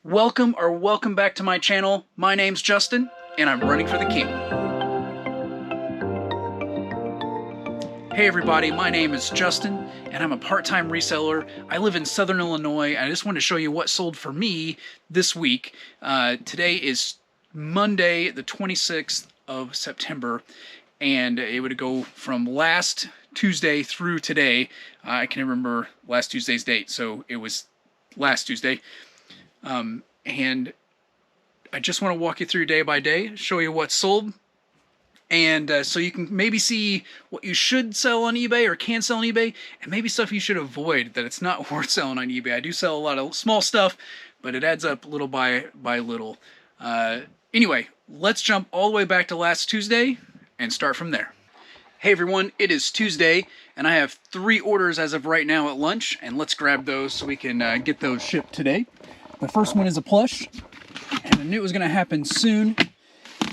Welcome back to my channel. My name's Justin, and I'm running for the king. Hey everybody, my name is Justin, and I'm a part-time reseller. I live in Southern Illinois, and I just wanted to show you what sold for me this week. Today is Monday, the 26th of September, and it would go from last Tuesday through today. I can remember last Tuesday's date, so it was last Tuesday. And I just want to walk you through day by day, show you what's sold, and so you can maybe see what you should sell on eBay or can sell on eBay, and maybe stuff you should avoid that it's not worth selling on eBay. I do sell a lot of small stuff, but it adds up little by little. Anyway, let's jump all the way back to last Tuesday and start from there. Hey everyone, it is Tuesday, and I have 3 orders as of right now at lunch, and let's grab those so we can get those shipped today. The first one is a plush, and I knew it was going to happen soon.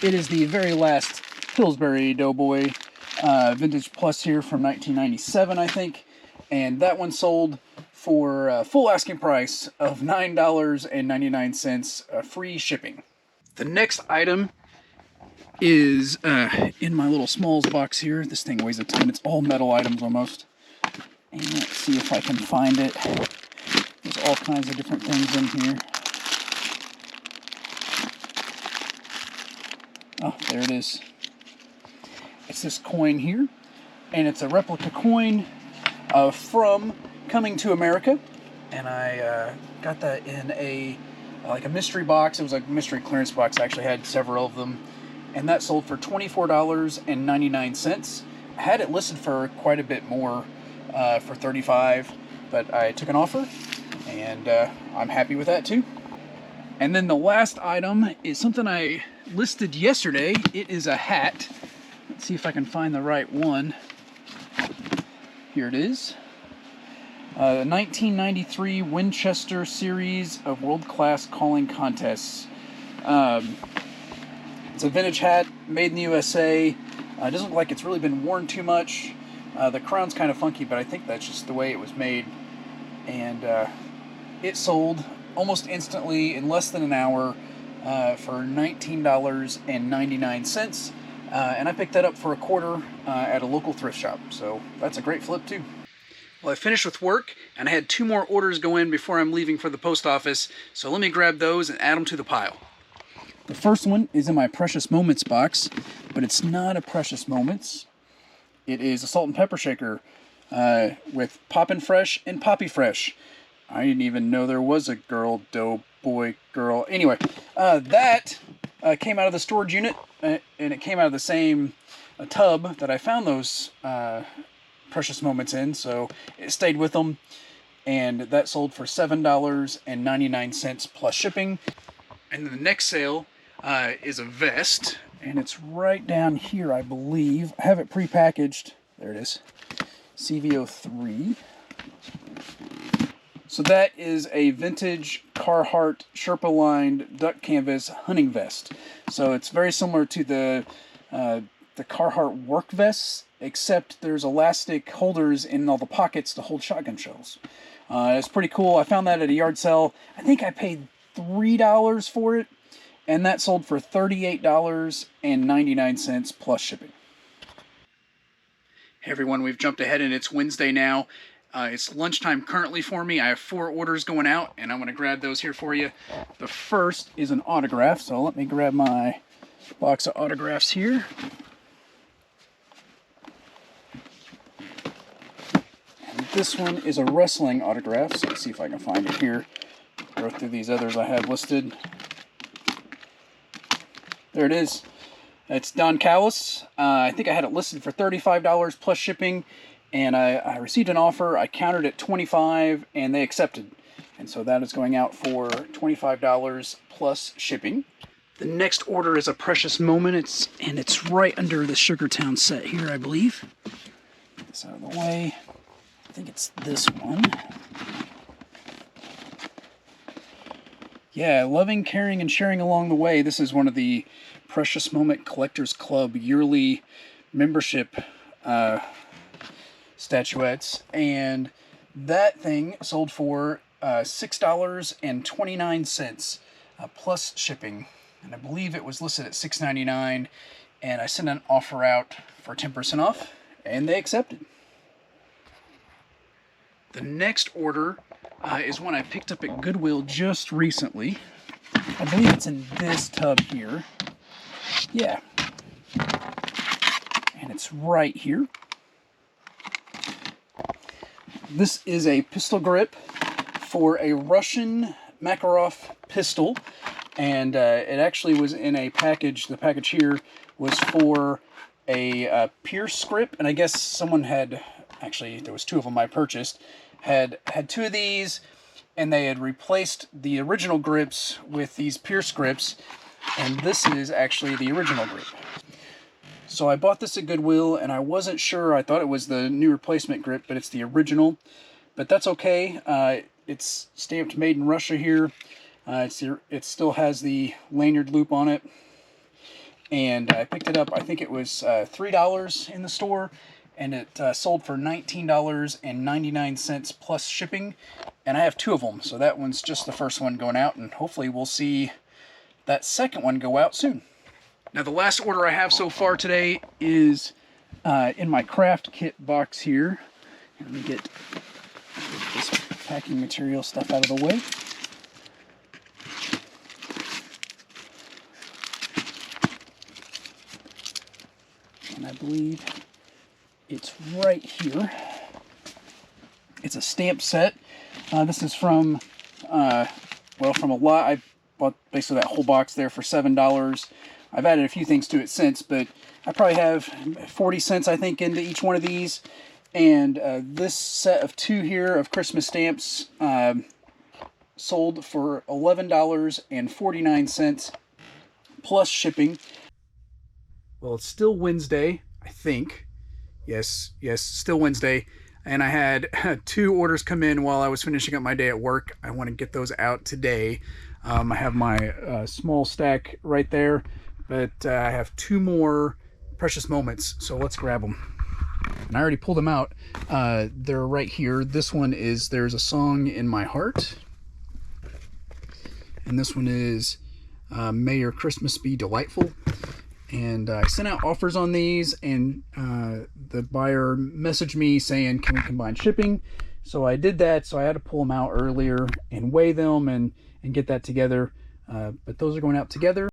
It is the very last Pillsbury Doughboy Vintage Plus here from 1997, I think. And that one sold for a full asking price of $9.99, free shipping. The next item is in my little smalls box here. This thing weighs a ton. It's all metal items almost. And let's see if I can find it. There's all kinds of different things in here. Oh, there it is. It's this coin here, and it's a replica coin from Coming to America, and I got that in a mystery box. It was a mystery clearance box. I actually had several of them, and that sold for $24.99. I had it listed for quite a bit more, for $35, but I took an offer, and I'm happy with that too. And then the last item is something I listed yesterday. It is a hat. Let's see if I can find the right one. Here it is. The 1993 Winchester series of world-class calling contests. It's a vintage hat made in the USA. It doesn't look like it's really been worn too much. The crown's kind of funky, but I think that's just the way it was made. And it sold almost instantly in less than an hour for $19.99. And I picked that up for a quarter at a local thrift shop. So that's a great flip too. Well, I finished with work, and I had 2 more orders go in before I'm leaving for the post office. So let me grab those and add them to the pile. The first one is in my Precious Moments box, but it's not a Precious Moments. It is a salt and pepper shaker with Poppin' Fresh and Poppy Fresh. I didn't even know there was a girl, Doughboy girl. Anyway, that came out of the storage unit, and it came out of the same tub that I found those Precious Moments in, so it stayed with them, and that sold for $7.99 plus shipping. And then the next sale is a vest, and it's right down here, I believe. I have it pre-packaged. There it is. CVO3. So that is a vintage Carhartt Sherpa-lined duck canvas hunting vest. So it's very similar to the Carhartt work vests, except there's elastic holders in all the pockets to hold shotgun shells. It's pretty cool. I found that at a yard sale. I think I paid $3 for it, and that sold for $38.99 plus shipping. Hey everyone, we've jumped ahead and it's Wednesday now. It's lunchtime currently for me. I have 4 orders going out, and I'm going to grab those here for you. The first is an autograph, so let me grab my box of autographs here. And this one is a wrestling autograph, so let's see if I can find it here. Go through these others I have listed. There it is. It's Don Callis. I think I had it listed for $35 plus shipping. And I received an offer. I countered at $25, and they accepted. And so that is going out for $25 plus shipping. The next order is a Precious Moment. It's right under the Sugartown set here, I believe. Get this out of the way. I think it's this one. Yeah, loving, caring, and sharing along the way. This is one of the Precious Moment Collectors Club yearly membership statuettes, and that thing sold for $6.29 plus shipping. And I believe it was listed at $6.99, and I sent an offer out for 10% off, and they accepted. The next order is one I picked up at Goodwill just recently. I believe it's in this tub here. Yeah. And it's right here. This is a pistol grip for a Russian Makarov pistol. And it actually was in a package. The package here was for a Pierce grip. And I guess someone had, actually there was two of them I purchased, had two of these, and they had replaced the original grips with these Pierce grips, and this is actually the original grip. So I bought this at Goodwill, and I wasn't sure. I thought it was the new replacement grip, but it's the original. But that's okay. It's stamped made in Russia here. It still has the lanyard loop on it. And I picked it up, I think it was $3 in the store, and it sold for $19.99 plus shipping. And I have two of them, so that one's just the first one going out, and hopefully we'll see that second one go out soon. Now the last order I have so far today is in my craft kit box here. Let me get this packing material stuff out of the way. And I believe it's right here. It's a stamp set. This is from, from a lot. I bought basically that whole box there for $7. I've added a few things to it since, but I probably have 40 cents, I think, into each one of these. And this set of two here of Christmas stamps sold for $11.49 plus shipping. Well, it's still Wednesday, I think. Yes, still Wednesday. And I had two orders come in while I was finishing up my day at work. I want to get those out today. I have my small stack right there, but I have two more precious moments, so let's grab them. And I already pulled them out. They're right here. This one is There's a Song in My Heart. And this one is May Your Christmas Be Delightful. And I sent out offers on these, and the buyer messaged me saying, can we combine shipping? So I did that, so I had to pull them out earlier and weigh them and get that together. But those are going out together.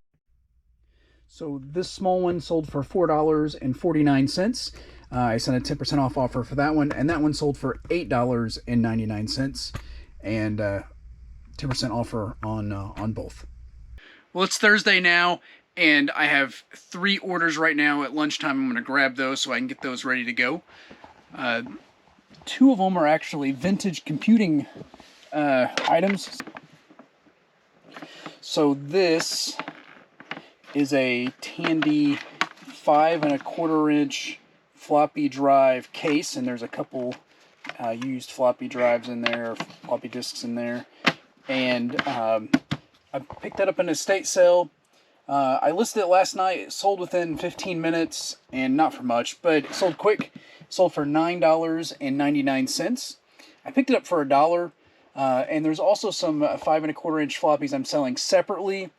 So this small one sold for $4.49. I sent a 10% off offer for that one, and that one sold for $8.99, and 10% offer on both. Well, it's Thursday now, and I have 3 orders right now at lunchtime. I'm going to grab those so I can get those ready to go. 2 of them are actually vintage computing items. So this is a Tandy 5 1/4 inch floppy drive case, and there's a couple used floppy drives in there, floppy disks in there. And I picked that up in an estate sale. I listed it last night. It sold within 15 minutes, and not for much, but it sold quick. It sold for $9.99. I picked it up for $1. And there's also some 5 1/4 inch floppies I'm selling separately,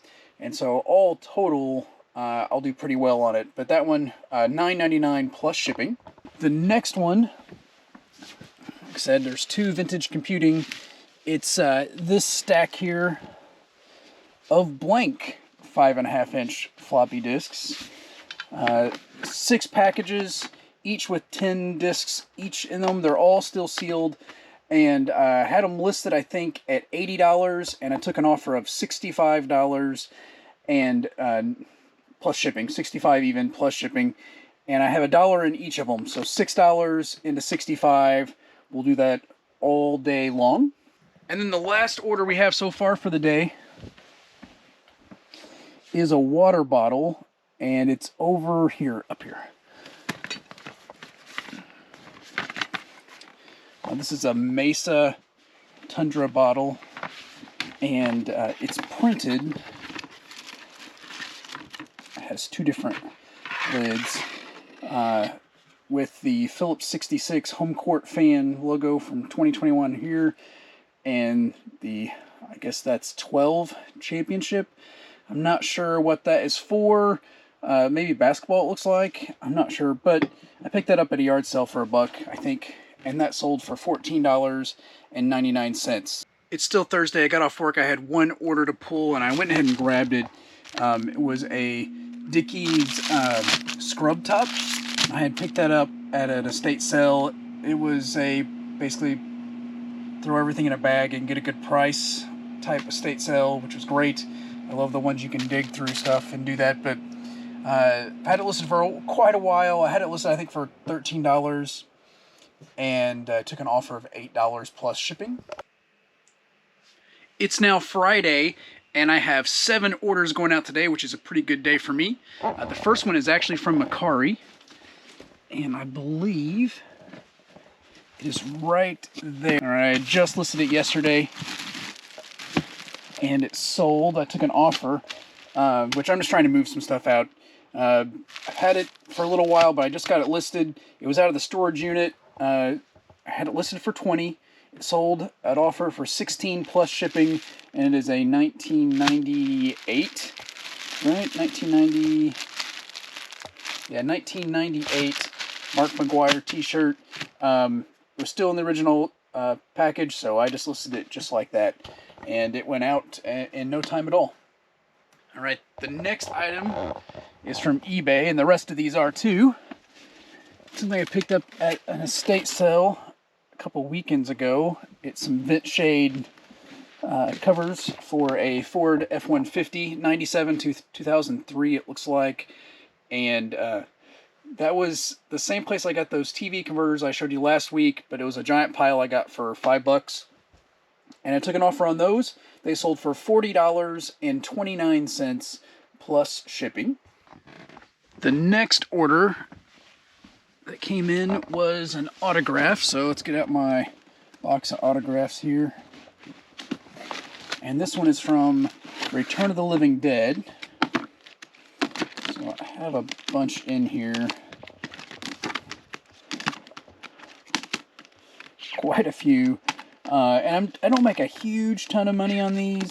and so all total I'll do pretty well on it. But that one, $9.99 plus shipping. The next one, like I said, there's 2 vintage computing. It's this stack here of blank 5 1/2 inch floppy disks. 6 packages, each with 10 disks each in them. They're all still sealed. And I had them listed, I think, at $80, and I took an offer of $65 and plus shipping, $65 even plus shipping. And I have $1 in each of them, so $6 into $65. We'll do that all day long. And then the last order we have so far for the day is a water bottle, and it's over here, up here. This is a Mesa Tundra bottle, and it's printed. It has 2 different lids with the Philips 66 home court fan logo from 2021 here, and the, I guess that's 12 championship. I'm not sure what that is for. Maybe basketball, it looks like. I'm not sure, but I picked that up at a yard sale for $1, I think, and that sold for $14.99. It's still Thursday. I got off work. I had one order to pull, and I went ahead and grabbed it. It was a Dickies scrub top. I had picked that up at an estate sale. It was a basically throw everything in a bag and get a good price type estate sale, which was great. I love the ones you can dig through stuff and do that, but I had it listed for quite a while. I had it listed, I think, for $13, and took an offer of $8 plus shipping. It's now Friday, and I have 7 orders going out today, which is a pretty good day for me. The first one is actually from Meracri, and I believe it is right there. All right, I just listed it yesterday, and it sold. I took an offer, which I'm just trying to move some stuff out. I've had it for a little while, but I just got it listed. It was out of the storage unit. I had it listed for $20. It sold at offer for $16 plus shipping, and it is a 1998, right? 1998 Mark McGuire t-shirt. It was still in the original package, so I just listed it just like that, and it went out in no time at all. All right, the next item is from eBay, and the rest of these are too. Something I picked up at an estate sale a couple weekends ago. It's some vent shade covers for a Ford F-150, 97 to 2003 it looks like, and that was the same place I got those TV converters I showed you last week, but it was a giant pile I got for $5, and I took an offer on those. They sold for $40.29 plus shipping. The next order that came in was an autograph, so let's get out my box of autographs here. And this one is from Return of the Living Dead. So I have a bunch in here. Quite a few. And I don't make a huge ton of money on these,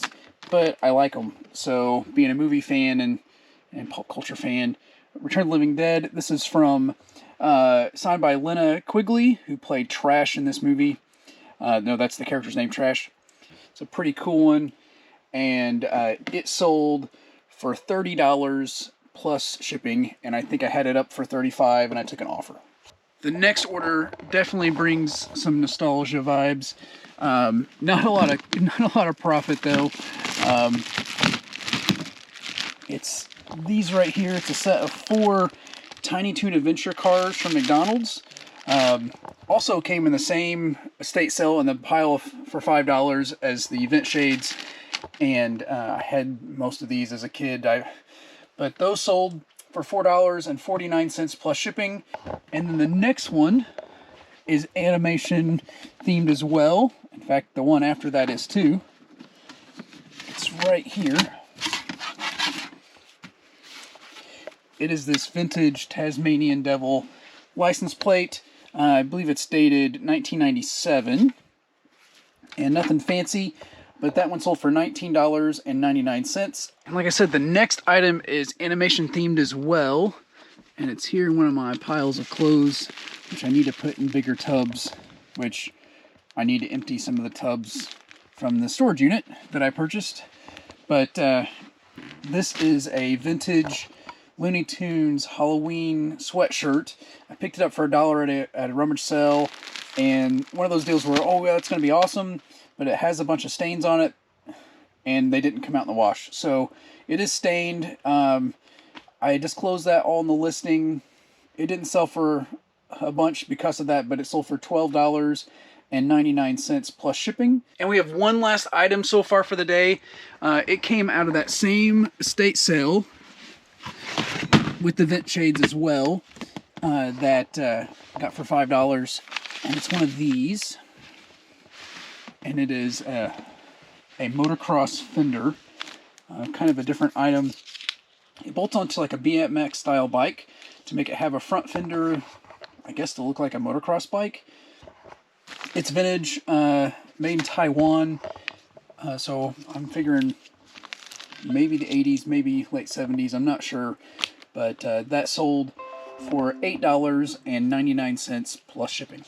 but I like them. So being a movie fan and pop culture fan, Return of the Living Dead. This is from signed by Lena Quigley, who played Trash in this movie. No, that's the character's name, Trash. It's a pretty cool one, and it sold for $30 plus shipping, and I think I had it up for $35, and I took an offer. The next order definitely brings some nostalgia vibes. Not a lot of profit though. It's these right here. It's a set of 4 Tiny Toon Adventure cars from McDonald's. Also came in the same estate sale in the pile for $5 as the vent shades, and I had most of these as a kid. But those sold for $4.49 plus shipping. And then the next one is animation themed as well. In fact, the one after that is too. It's right here. It is this vintage Tasmanian Devil license plate. I believe it's dated 1997. And nothing fancy, but that one sold for $19.99. And like I said, the next item is animation themed as well. And it's here in one of my piles of clothes, which I need to put in bigger tubs, which I need to empty some of the tubs from the storage unit that I purchased. But this is a vintage Looney Tunes Halloween sweatshirt. I picked it up for $1 at a rummage sale, and one of those deals where, oh yeah, it's going to be awesome, but it has a bunch of stains on it, and they didn't come out in the wash. So it is stained. I disclosed that all in the listing. It didn't sell for a bunch because of that, but it sold for $12.99 plus shipping. And we have one last item so far for the day. It came out of that same estate sale with the vent shades as well, that I got for $5, and it's one of these, and it is a motocross fender, kind of a different item. It bolts onto like a BMX style bike to make it have a front fender, I guess to look like a motocross bike. It's vintage. made in Taiwan. So I'm figuring maybe the 80s, maybe late 70s, I'm not sure. But that sold for $8.99 plus shipping.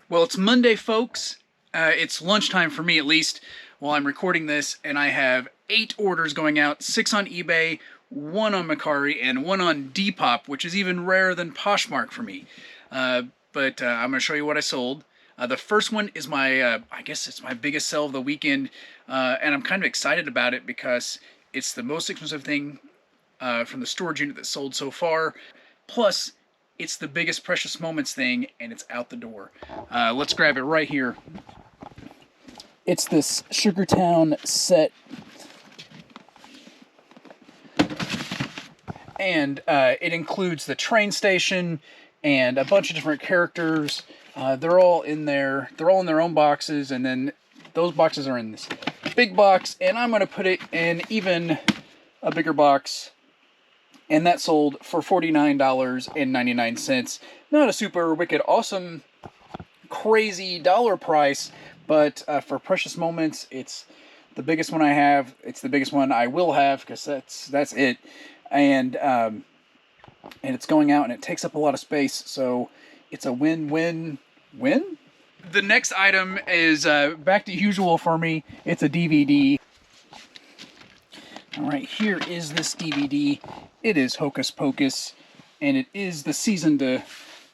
Well, it's Monday, folks. It's lunchtime for me, at least, while I'm recording this, and I have 8 orders going out, 6 on eBay, 1 on Mercari, and 1 on Depop, which is even rarer than Poshmark for me. But I'm going to show you what I sold. The first one is my, I guess it's my biggest sell of the weekend, and I'm kind of excited about it because it's the most expensive thing from the storage unit that sold so far. Plus, it's the biggest Precious Moments thing, and it's out the door. Let's grab it right here. It's this Sugartown set. And it includes the train station and a bunch of different characters. They're all in there. They're all in their own boxes, and then those boxes are in this big box, and I'm going to put it in even a bigger box. And that sold for $49.99. Not a super wicked, awesome, crazy dollar price, but for Precious Moments, it's the biggest one I have. It's the biggest one I will have, because that's it. And it's going out, and it takes up a lot of space, so it's a win-win-win. The next item is back to usual for me. It's a DVD. All right, here is this DVD. It is Hocus Pocus, and it is the season to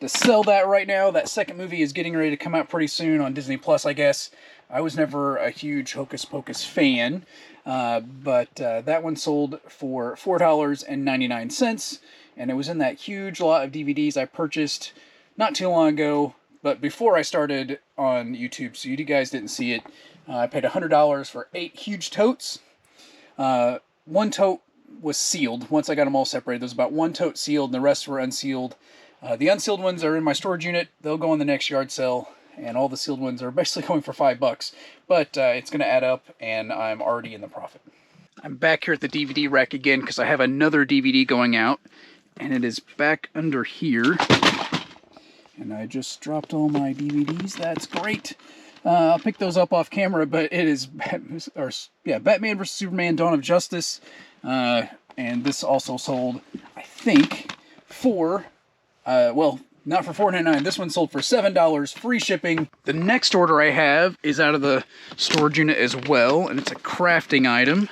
sell that right now. That second movie is getting ready to come out pretty soon on Disney Plus, I guess. I was never a huge Hocus Pocus fan, but that one sold for $4.99, and it was in that huge lot of DVDs I purchased not too long ago, but before I started on YouTube, so you guys didn't see it. I paid $100 for 8 huge totes. One tote was sealed. Once I got them all separated, there's about 1 tote sealed, and the rest were unsealed. The unsealed ones are in my storage unit. They'll go in the next yard sale, and all the sealed ones are basically going for $5. But it's going to add up, and I'm already in the profit. I'm back here at the DVD rack again because I have another DVD going out, and it is back under here. And I just dropped all my DVDs. That's great. I'll pick those up off camera, but it is Batman vs. Superman: Dawn of Justice. And this also sold, I think, for, well, not for $4.99. This one sold for $7, free shipping. The next order I have is out of the storage unit as well, and it's a crafting item.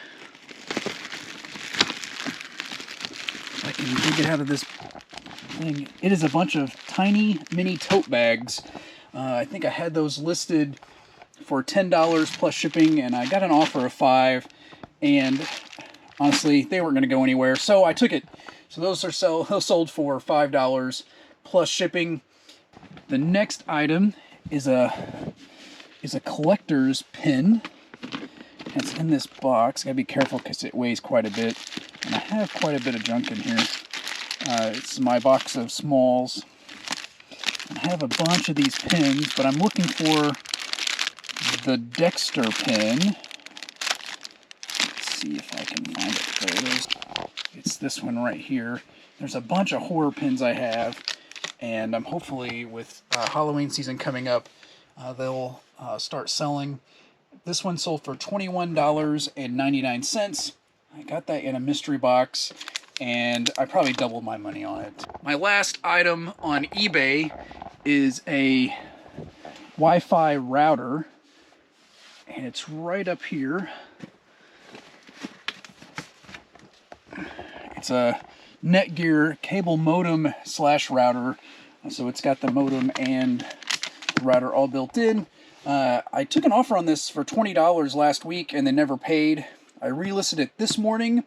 If I can dig it out of this thing. It is a bunch of tiny mini tote bags. I think I had those listed for $10 plus shipping, and I got an offer of $5, and honestly, they weren't going to go anywhere, so I took it. So those are sold for $5 plus shipping. The next item is a collector's pin. It's in this box. Gotta be careful because it weighs quite a bit, and I have quite a bit of junk in here. It's my box of smalls. I have a bunch of these pins, but I'm looking for the Dexter pin. Let's see if I can find it. There it is. It's this one right here. There's a bunch of horror pins I have, and I'm hopefully with Halloween season coming up, they'll start selling. This one sold for $21.99. I got that in a mystery box, and I probably doubled my money on it. My last item on eBay is a Wi-Fi router, and it's right up here. It's a Netgear cable modem / router, so it's got the modem and the router all built in. I took an offer on this for $20 last week, and they never paid. I relisted it this morning,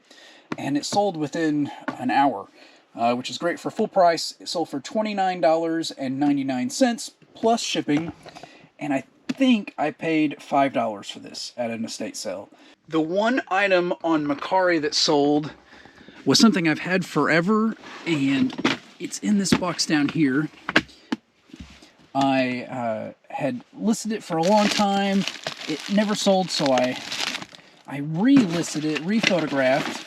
and it sold within an hour, which is great for full price. It sold for $29.99 plus shipping, and I think I paid $5 for this at an estate sale. The one item on Mercari that sold was something I've had forever, and it's in this box down here. I had listed it for a long time. It never sold, so I relisted it, rephotographed,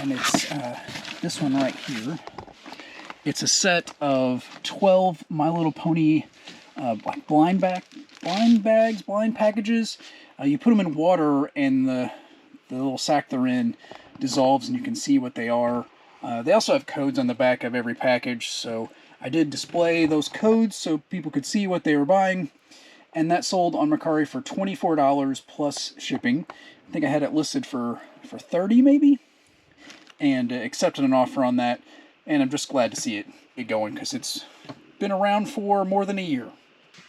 and it's this one right here. It's a set of 12 My Little Pony blind bag blind bags, blind packages. You put them in water and the little sack they're in dissolves and you can see what they are. They also have codes on the back of every package, so I did display those codes so people could see what they were buying. And that sold on Mercari for $24 plus shipping. I think I had it listed for $30 maybe, and accepted an offer on that. And I'm just glad to see it going because it's been around for more than a year.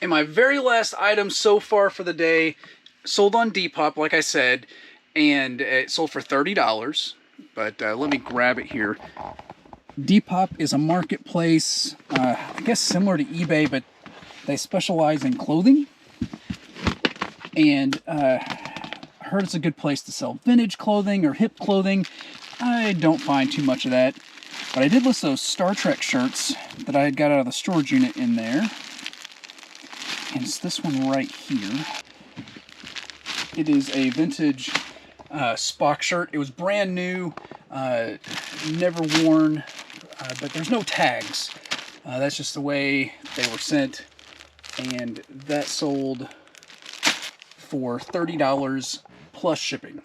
And my very last item so far for the day sold on Depop, like I said, and it sold for $30. But let me grab it here. Depop is a marketplace, I guess similar to eBay, but they specialize in clothing. And I heard it's a good place to sell vintage clothing or hip clothing. I don't find too much of that. But I did list those Star Trek shirts that I had got out of the storage unit in there. And it's this one right here. It is a vintage Spock shirt. It was brand new, never worn, but there's no tags. That's just the way they were sent. And that sold for $30 plus shipping.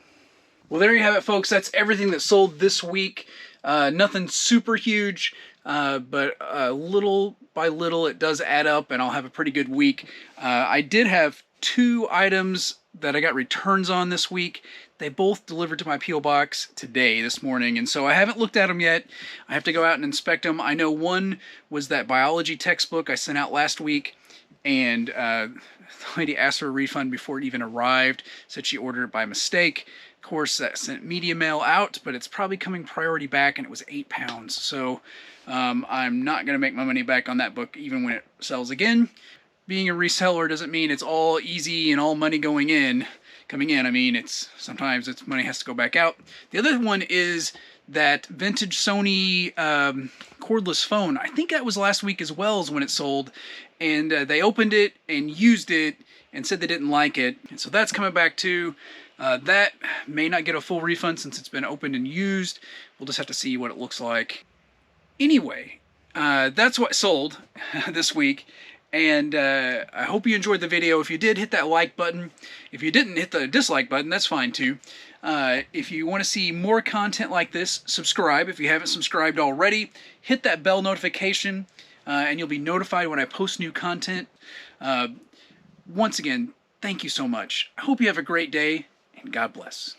Well, there you have it, folks. That's everything that sold this week. Nothing super huge, but little by little it does add up, and I'll have a pretty good week. I did have 2 items that I got returns on this week. They both delivered to my P.O. box today, this morning, and so I haven't looked at them yet. I have to go out and inspect them. I know one was that biology textbook I sent out last week, and the lady asked for a refund before it even arrived, said she ordered it by mistake. Of course, that sent media mail out, but it's probably coming priority back, and it was £8. So I'm not going to make my money back on that book even when it sells again. Being a reseller doesn't mean it's all easy and all money coming in. I mean, sometimes it's money has to go back out. The other one is that vintage Sony cordless phone. I think that was last week as well as when it sold, and they opened it and used it and said they didn't like it, and so that's coming back too. That may not get a full refund since it's been opened and used. We'll just have to see what it looks like. Anyway, that's what sold this week. And I hope you enjoyed the video. If you did, hit that like button. If you didn't, hit the dislike button. That's fine too. If you want to see more content like this, subscribe. If you haven't subscribed already, hit that bell notification and you'll be notified when I post new content. Once again, thank you so much. I hope you have a great day, and God bless.